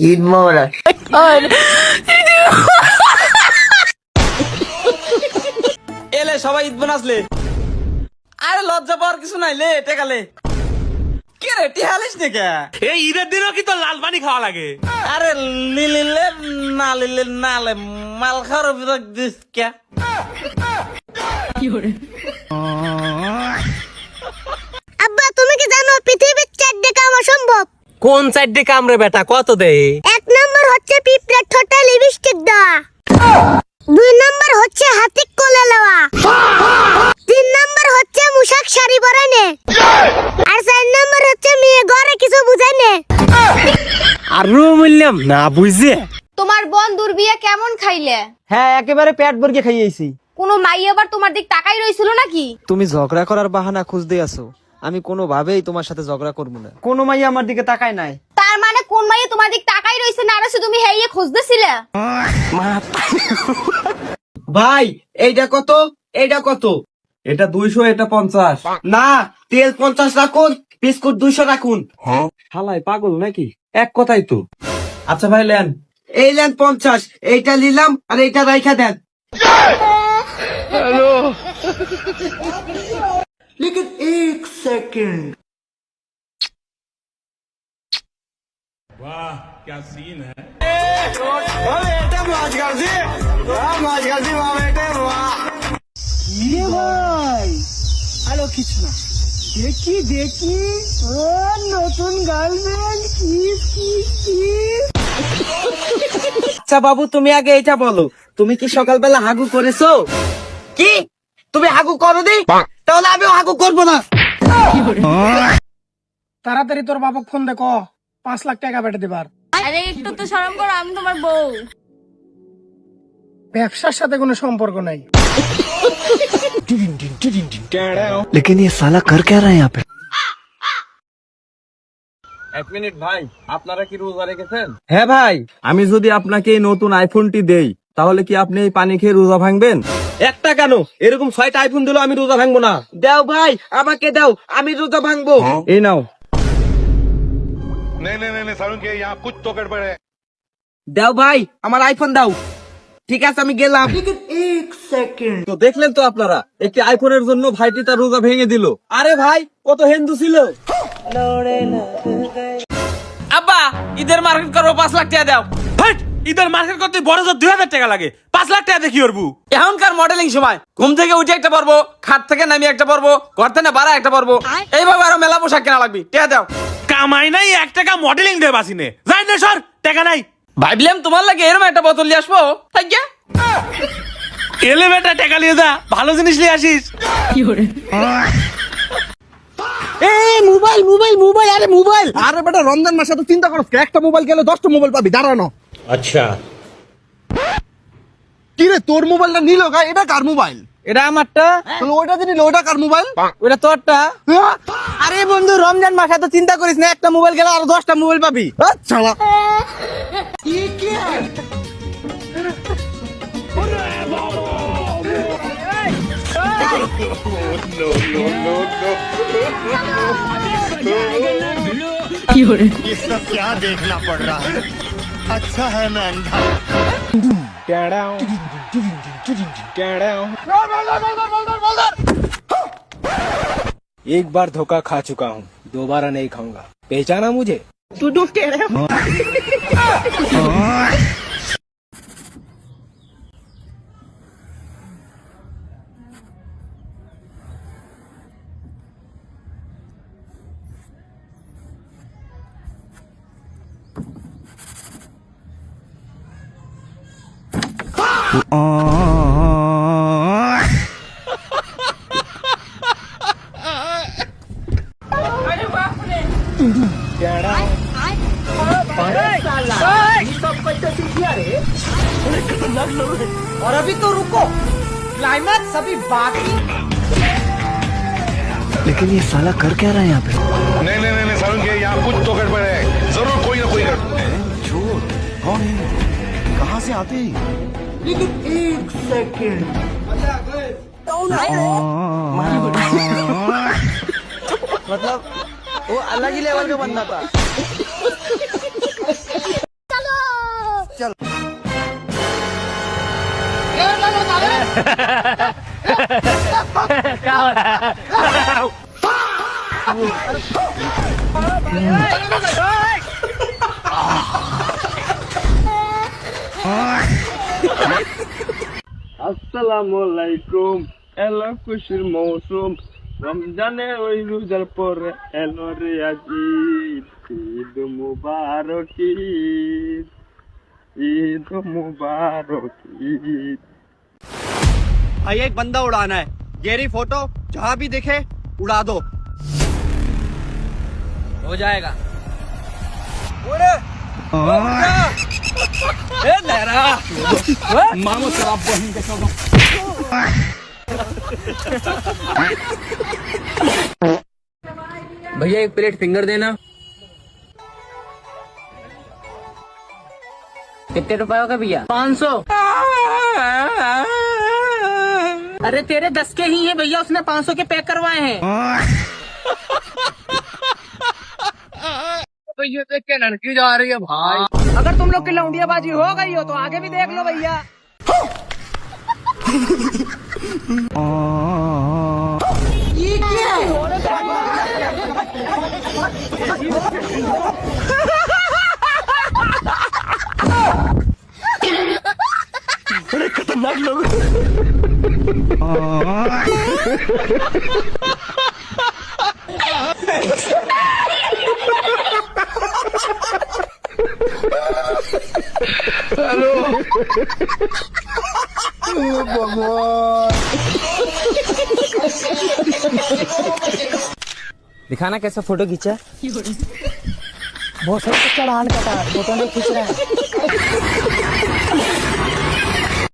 ঈদ মোবারক। এলে সবাই ঈদ বানাসলে। আরে লজ্জা পাওয়ার কিছু নাই, লে টেকালে। কে রে টিহালিস নে কে? এই ঈদের দিনও কি তোর লাল পানি খাওয়া লাগে? আরে লিলে না লে মাল খাওয়ার অভিযোগ দিস কে? আব্বা তুমি কি জানো পৃথিবীর 4টে কাম অসম্ভব? কোন চারটে কামড়ে বেটা কত দেয়? 1 নম্বর হচ্ছে পিঁপড়ার ঠোঁটে লিপস্টিক দেওয়া, 2 নম্বর হচ্ছে হাতি কোলে লওয়া, 3 নম্বর হচ্ছে মুশাক শাড়ি পরানে, আর 4 নম্বর হচ্ছে মেয়ে ঘরে কিছু বুঝাইনে। আরো বললাম না বুঝে। তোমার বন্ধুর বিয়ে কেমন খাইলে? হ্যাঁ একেবারে পেট ভরিয়ে খাইয়েছি। কোনো মাই আবার তোমার দিক তাকাই রইছিল নাকি? তুমি ঝগড়া করার বাহানা খুঁজতে আসো, আমি কোনোভাবেই তোমার সাথে ঝগড়া করবো না। কোনো মাইয়া আমার দিকে তাকায় নাই। তার মানে কোন মাইয়া তোমার দিক তাকাই রইছে না, আর তুমি হেইয়ে খুঁজতেছিলে? ভাই এইটা কত, এইটা কত? এটা 200, এটা 50। না তেল 50 রাখুন, বিস্কুট 200 রাখুন। হালাই পাগল নাকি? এক কথাই তো। আচ্ছা ভাই লেন, এই লেন 50, এইটা নিলাম আর এইটা রাইখা দেন। लेकिन एक सेकंड। আচ্ছা বাবু তুমি আগে এটা বলো, তুমি কি সকালবেলা হাগু করেছো? কি তুমি হাগু করো নি? তাহলে আমিও হাগু করবো না। তাড়াতাড়ি তোর বাবা ফোন দে, 5 লাখ টাকা বেটে দিবার। আরে একটু তো শরম করো, আমি তোমার বউ। ব্যবসার সাথে কোনো সম্পর্ক নাই। लेकिन ये साला कर क्या रहा है यहाँ पे? এক মিনিট ভাই, আপনারা কি রোজা রেখেছেন? হ্যাঁ ভাই, আমি যদি আপনাকে এই নতুন আইফোনটি দেই তাহলে কি আপনি এই পানি খেয়ে রোজা ভাঙবেন? একটা কেন, এরকম 6টা আইফোন দিলেও আমি রোজা ভাঙবো না। দাও ভাই, আমাকে দাও, আমি রোজা ভাঙবো। এই নাও। नहीं सारुण के यहाँ कुछ तो गड़बड़ है। দাও ভাই, আমার আইফোন দাও। ঠিক আছে আমি গেলাম। लेकिन एक सेकंड। তো দেখলেন তো আপনারা, একটি আইফোনের জন্য ভাইটি তার রোজা ভেঙে দিল। আরে ভাই কত হিন্দু ছিল। আব্বা ঈদের মার্কেট করবো, 5 লাখ টাকা দাও। হাট! ঈদের মার্কেট করতে বড় জোর 2000 টাকা লাগে, 5 লাখ টাকা দিয়ে কি করবো? এখনকার মডেলিং সময় ঘুম থেকে উঠে একটা পরবো, খাট থেকে নামিয়ে একটা পরবো, ঘর থেকে বাড়া একটা পরবো, এইভাবে আরো মেলা পোশাক কেনা লাগবে। টাকা দাও। কামাই নাই 1 টাকা মডেলিং দে বাসিনে, যাই না সর, টাকা নাই। ভাবলাম তোমার লাগে এরকম একটা বোতল নিয়ে আসবো। থাকিয়া এলে বেটা টাকা নিয়ে যা, ভালো জিনিস নিয়ে আসিস। মোবাইল মোবাইল মোবাইল, আরে মোবাইল। আরে বেটা রমজান মাসে তো চিন্তা করো, একটা মোবাইল গেলে 10টা মোবাইল পাবি, দাঁড়ানো। আচ্ছা কি রে তোর মোবাইলটা নিল গা, এটা কার মোবাইল? এটা আমারটা। তাহলে ওইটা যদি নিল, ওটা কার মোবাইল? ওটা তোরটা। আরে বন্ধু রমজান মাসে তো চিন্তা করিস না, একটা মোবাইল গেলে আরো 10টা মোবাইল পাবি। আচ্ছা क्या देखना पड़ रहा है? अच्छा है मैं अंधा। एक बार धोखा खा चुका हूँ, दोबारा नहीं खाऊंगा। पहचाना मुझे? और अभी तो रुको, क्लाइमैक्स अभी बाकी। लेकिन ये साला कर क्या रहा है यहाँ पे? नहीं सारुण के यहाँ कुछ तो गड़बड़ है, जरूर कोई ना कोई गड़बड़ है। चोर कौन है? कहाँ से आते हैं? लेकिन एक सेकंड। मतलब वो अलग ही लेवल का बंदा था। আসসালামু আলাইকুম, এলো খুশির মৌসুম, রমজানে ওই রোজার পরে এলো রে আজি ঈদ মুবারক, ঈদ मुबारक ईद। भाई एक बंदा उड़ाना है, गेरी फोटो जहाँ भी दिखे उड़ा दो। हो जाएगा। मामो शराब बहन के साथ भैया एक प्लेट फिंगर देना। कितने रुपए का भैया? 500। अरे तेरे 10 के ही है भैया, उसने 500 के पैक करवाए हैं। तो ये देख के लड़की जा रही है भाई। अगर तुम लोग की लौंडियाबाजी हो गई हो तो आगे भी देख लो भैया। बड़े खतरनाक लोग। दिखाना कैसा फोटो खींचा। बहुत सारे चढ़ान का फोटो नहीं खींच रहा है।